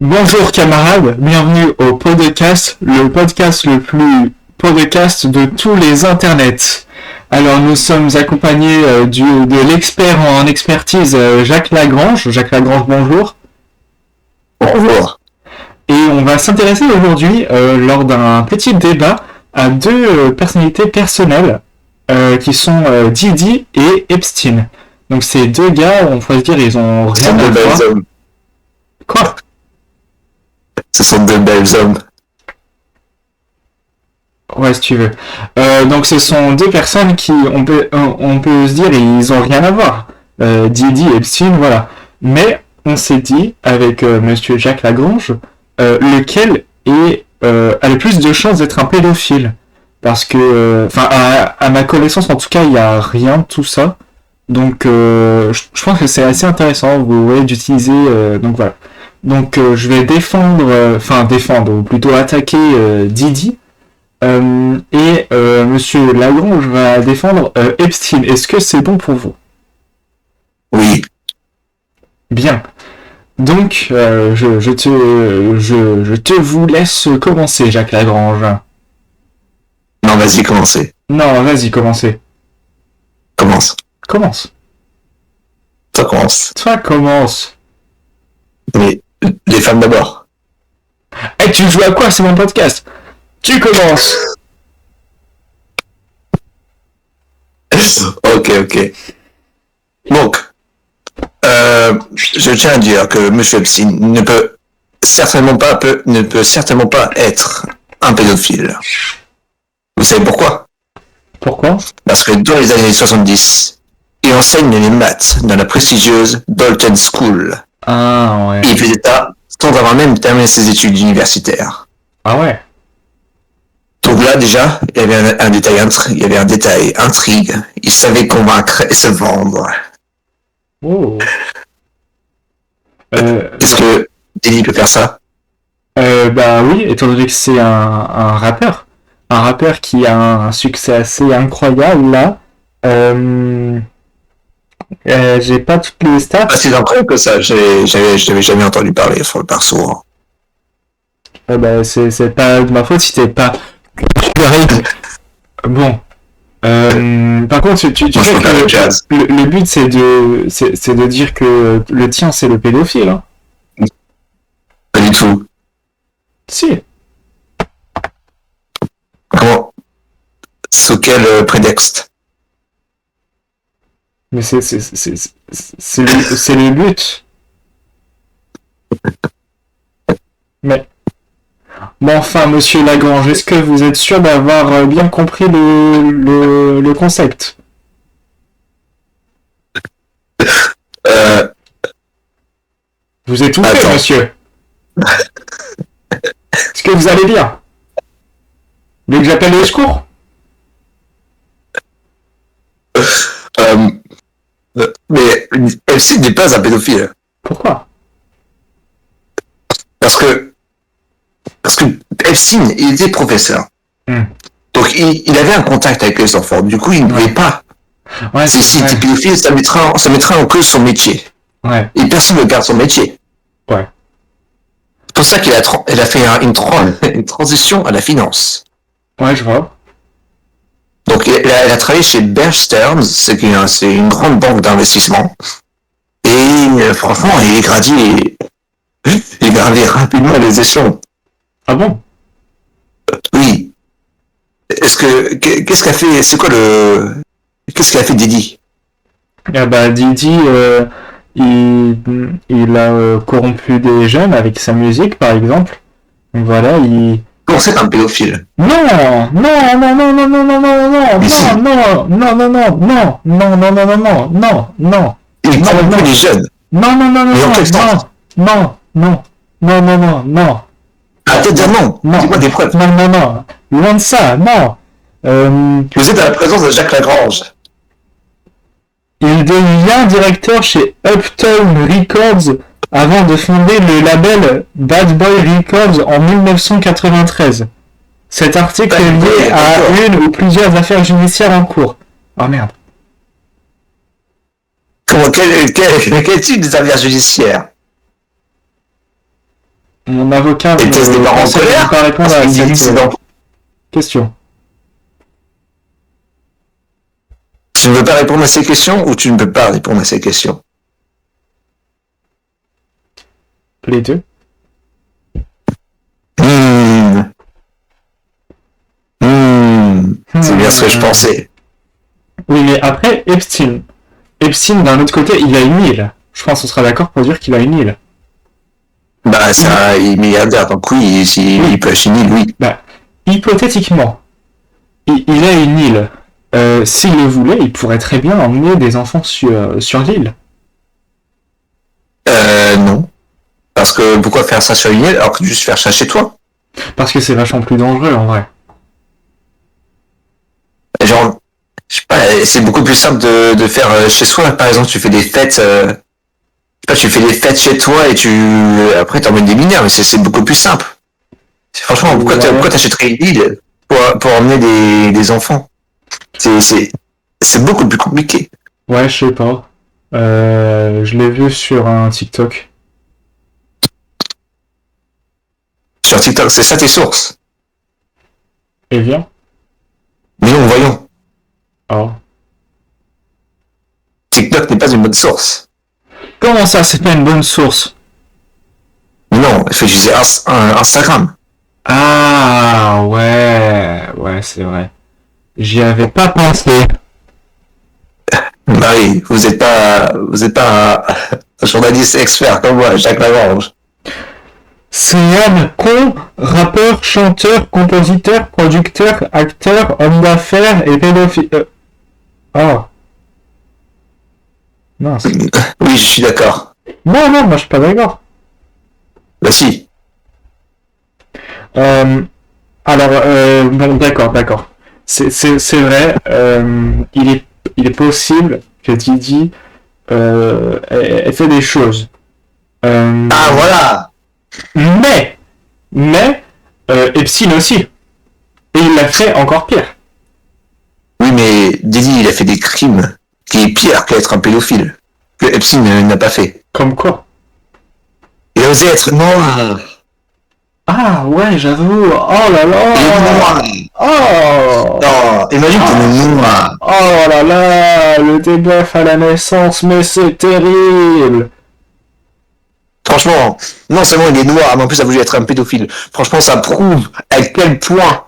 Bonjour camarades, bienvenue au podcast, le podcast le plus podcast de tous les internets. Alors nous sommes accompagnés de l'expert en expertise Jacques Lagrange. Jacques Lagrange, bonjour. Bonjour. Et on va s'intéresser aujourd'hui, lors d'un petit débat, à deux personnalités personnelles qui sont Didi et Epstein. Donc ces deux gars, on pourrait se dire, ils ont rien à voir. Quoi ? Ce sont de belles hommes. Ouais, si tu veux. Donc ce sont deux personnes qui, on peut se dire, ils ont rien à voir. Didi et Epstein, voilà. Mais on s'est dit, avec monsieur Jacques Lagrange, lequel a le plus de chances d'être un pédophile. Parce que, à ma connaissance, en tout cas, il n'y a rien de tout ça. Donc, je pense que c'est assez intéressant, vous voyez, d'utiliser... donc voilà. Donc je vais défendre, ou plutôt attaquer Didi. Et monsieur Lagrange va défendre Epstein. Est-ce que c'est bon pour vous ? Oui. Bien. Donc je te vous laisse commencer, Jacques Lagrange. Non, vas-y, commencez. Non, vas-y, commencez. Commence. Commence. Toi, commence. Toi, commence. Mais les femmes d'abord. Eh, tu joues à quoi ? C'est mon podcast. Tu commences. Ok. Donc, je tiens à dire que M. Epstein ne peut certainement pas être un pédophile. Vous savez pourquoi ? Pourquoi ? Parce que dans les années 70, il enseigne les maths dans la prestigieuse Bolton School. Ah ouais. Et il faisait ça sans avoir même terminé ses études universitaires. Ah ouais. Donc là, déjà, il y avait un détail intrigue. Il savait convaincre et se vendre. Oh. Est-ce que Didi peut faire ça ? Bah oui, étant donné que c'est un rappeur. Un rappeur qui a un succès assez incroyable là. J'ai pas toutes les stats. Ah, c'est incroyable que ça. J'avais jamais entendu parler sur le perso. Bah c'est pas de ma faute si t'es pas culturé. Bon. Par contre, tu sais que le but c'est de dire que le tien c'est le pédophile. Hein. Pas du tout. Si. Comment ? Sous quel prétexte ? Mais c'est le but. Mais bon, enfin, monsieur Lagrange, est-ce que vous êtes sûr d'avoir bien compris le concept ? Vous étouffez, Attends. monsieur. Est-ce que vous allez bien ? Vous voulez que j'appelle le secours ? Mais Epstein n'est pas un pédophile. Pourquoi ? Parce que Epstein, il était professeur. Donc il avait un contact avec les enfants. Du coup, il ne pouvait pas. Ouais, S'il était pédophile, ça mettra en cause son métier. Ouais. Et personne ne veut perdre son métier. Ouais. C'est pour ça qu'il a fait une transition à la finance. Ouais, je vois. Donc il a travaillé chez Bear Stearns, c'est une grande banque d'investissement. Et franchement, il est gravé rapidement les échelons. Ah bon ? Oui. Qu'est-ce qu'a fait Didi ? Ah bah Didi, il a corrompu des jeunes avec sa musique, par exemple. Donc voilà, Comment c'est un pédophile ? Non. Il corrompt les jeunes. Non. Arrêtez de dire non. Dis-moi des preuves. Non. Loin de ça, non. Vous êtes à la présence de Jacques Lagrange. Il devient directeur chez Uptown Records avant de fonder le label Bad Boy Records en 1993. Cet article est lié à une ou plusieurs affaires judiciaires en cours. Oh merde. Quel type d'affaires judiciaires ? Mon avocat Et t'es des me parents en conseille de ne colère pas répondre parce à qu'ils cette disent c'est dans... question. Tu ne veux pas répondre à ces questions ou tu ne peux pas répondre à ces questions? Les deux. Hmm. C'est bien ce que je Hmm. pensais. Oui, mais après, Epstein. Epstein, d'un autre côté, il a une île. Je pense qu'on sera d'accord pour dire qu'il a une île. Bah, ça, il est milliardaire, donc oui, il peut acheter une île, oui. Bah, hypothétiquement, il a une île. S'il le voulait, il pourrait très bien emmener des enfants sur l'île. Non. Parce que pourquoi faire ça sur une île alors que juste faire ça chez toi? Parce que c'est vachement plus dangereux, en vrai. Genre, je sais pas, c'est beaucoup plus simple de faire chez soi. Par exemple, tu fais des fêtes, je sais pas, tu fais des fêtes chez toi et après t'emmènes des mineurs, mais c'est beaucoup plus simple. Franchement, pourquoi Ouais. t'achèterais une île pour emmener des enfants? C'est beaucoup plus compliqué. Ouais, je sais pas. Je l'ai vu sur un TikTok. Sur TikTok, c'est ça tes sources. Et viens. Mais non, voyons. Oh. TikTok n'est pas une bonne source. Comment ça, c'est pas une bonne source? Non, il faut utiliser Instagram. Ah, ouais, c'est vrai. J'y avais pas pensé. Bah oui, vous êtes pas un journaliste expert comme moi, Jacques Lagrange. C'est Yann Con, rappeur, chanteur, compositeur, producteur, acteur, homme d'affaires et pédophile. Oh, mince. Oui, je suis d'accord. Non, moi je suis pas d'accord. Bah si. Euh, bon, d'accord. C'est vrai, il est possible que Didi ait fait des choses. Ah voilà. Mais, mais, Epstein aussi. Et il l'a fait encore pire. Oui, mais Didi, il a fait des crimes qui est pire qu'être un pédophile. Que Epstein n'a pas fait. Comme quoi? Il a osé être noir. Ah ouais, j'avoue. Oh là Il est là. noir. Oh. Non, imagine t'es noir. Oh là là, le débuff à la naissance, mais c'est terrible. Franchement, non seulement il est noir, mais en plus ça voulu être un pédophile. Franchement, ça prouve à quel point,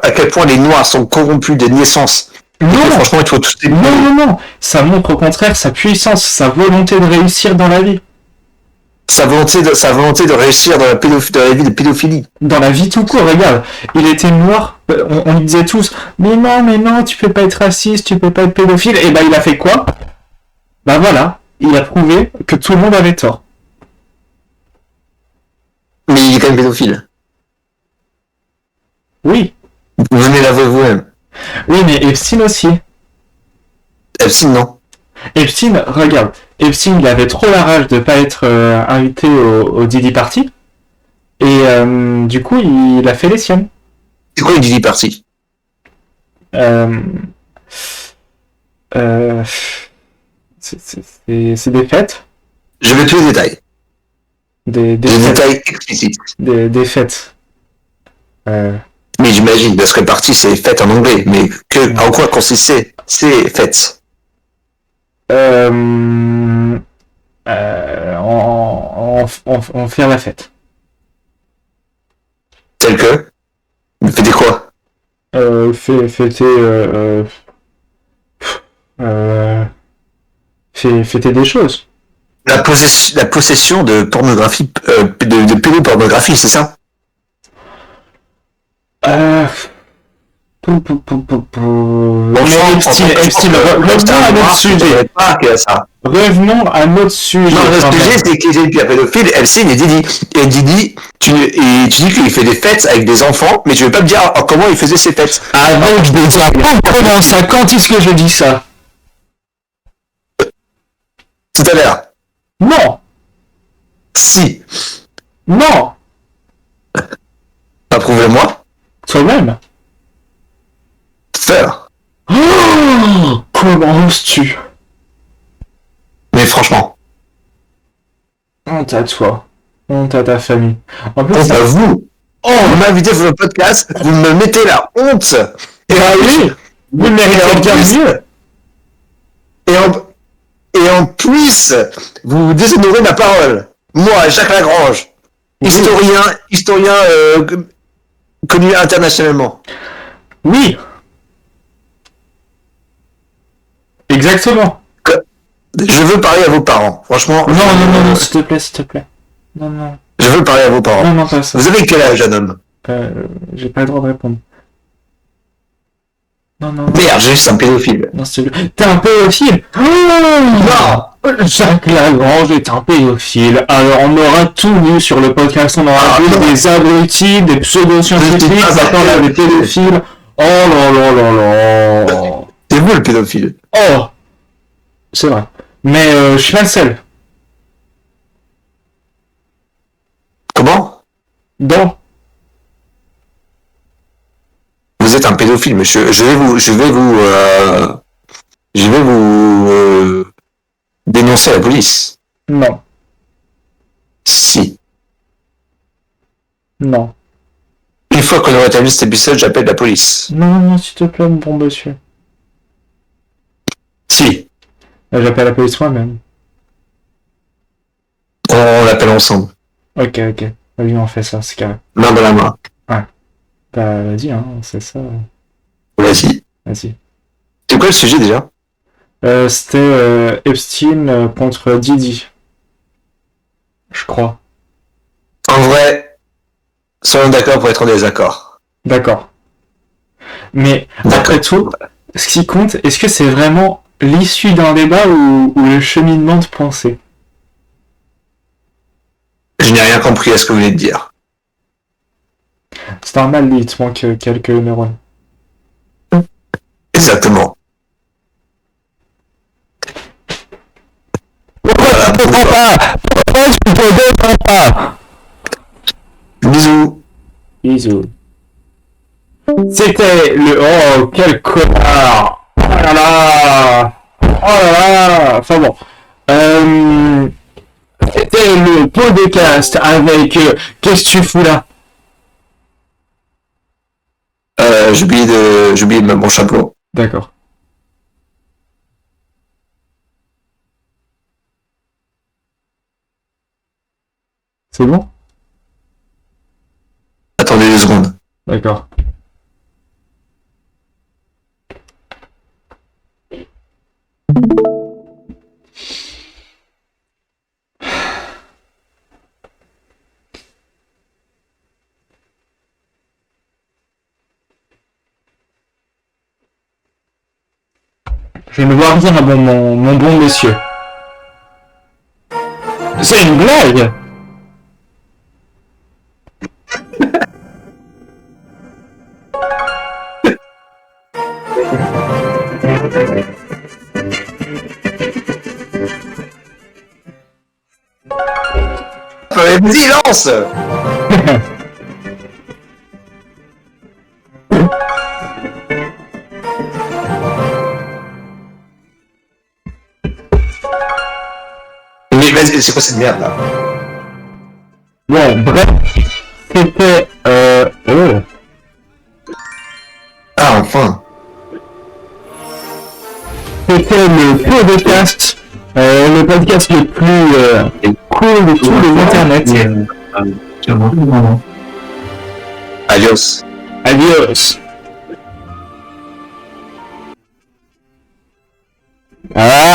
à quel point les noirs sont corrompus de naissance. Et que Non, franchement, il faut tous les non. Ça montre au contraire sa puissance, sa volonté de réussir dans la vie. sa volonté de réussir dans dans la vie de pédophilie. Dans la vie tout court, regarde. Il était noir, on lui disait tous, mais non, tu peux pas être raciste, tu peux pas être pédophile. Et ben il a fait quoi? Bah voilà, il a prouvé que tout le monde avait tort. Mais il est quand même pédophile. Oui, Vous venez l'avouer vous-même. oui, mais Epstein aussi. Epstein, non. Epstein, regarde, Epstein, il avait trop la rage de pas être invité au Didi Party. Et du coup, il a fait les siennes. C'est quoi une Didi Party? Euh, euh, c'est des fêtes. Je veux tous les détails. Des Des fêtes. détails explicites. Des fêtes. Mais j'imagine, parce que party c'est fête en anglais. Mais en quoi consistait ces fêtes? En faire la fête. Telles que? Fêter quoi? Fêter, fêter des choses. La possession de pornographie, de pédopornographie, c'est ça? Euh, mais Epstein, revenons à notre sujet. Revenons à notre sujet. Non, le quand sujet, même. c'est qu'il est un pédophile, Epstein et Didi. Et Didi, tu dis qu'il fait des fêtes avec des enfants, mais tu veux pas me dire comment il faisait ses fêtes. Avant que je ne dise pas comment ça, quand est-ce que je dis ça? Tout à l'heure. Non, Si. non, Approuvez-moi. toi-même. Faire. Oh, comment oses-tu? Mais franchement. Honte à toi. Honte à ta famille. En plus, Honte à vous. oh, Vous m'invitez sur le podcast, vous me mettez la honte. Et ah oui, vous le méritez bien mieux. Et en plus, vous déshonorez ma parole. Moi, Jacques Lagrange, historien connu internationalement. Oui. Exactement. Je veux parler à vos parents. Franchement. Non, s'il te plaît. Non. Je veux parler à vos parents. Non, pas ça. Vous avez quel âge, jeune homme? J'ai pas le droit de répondre. Non. Merde, j'ai juste un pédophile. Non, t'es un pédophile. Non. Jacques Lagrange est un pédophile. Alors, on aura tout vu sur le podcast. On aura vu des abrutis, des pseudo-scientifiques, s'attendent à des pédophiles. Oh là. C'est vous le pédophile. Oh. C'est vrai. Mais je suis pas le seul. Comment? Non. Vous êtes un pédophile, monsieur. Je vais vous dénoncer à la police. Non. Si. Non. Une fois qu'on aura terminé cet épisode, j'appelle la police. Non, s'il te plaît, mon bon monsieur. Si. J'appelle la police moi-même. On l'appelle ensemble. Ok. Vas-y, on fait ça, c'est carré. Main dans la main. Bah, vas-y, hein, c'est ça. Vas-y. Vas-y. C'est quoi le sujet déjà? C'était Epstein contre Didi. Je crois. En vrai, soyons d'accord pour être en désaccord. D'accord. Mais après tout, ce qui compte, est-ce que c'est vraiment l'issue d'un débat ou le cheminement de pensée? Je n'ai rien compris à ce que vous venez de dire. C'est normal, lui, il te manque quelques neurones. Exactement. Pourquoi tu te pas? Bisous. C'était le... Oh, quel connard! Oh là là! Enfin bon. C'était le podcast avec... Qu'est-ce que tu fous là? J'ai oublié de mettre mon chapeau. D'accord. C'est bon? Attendez 2 secondes. D'accord. Je ne vois rien, mon bon monsieur. C'est une blague! Vas-y, lance! Mais vas-y, c'est quoi cette merde là? Bon, bref, c'était... Ah, enfin! C'était le podcast, le podcast le plus cool de tout l'internet. Adios. Adios. Ah.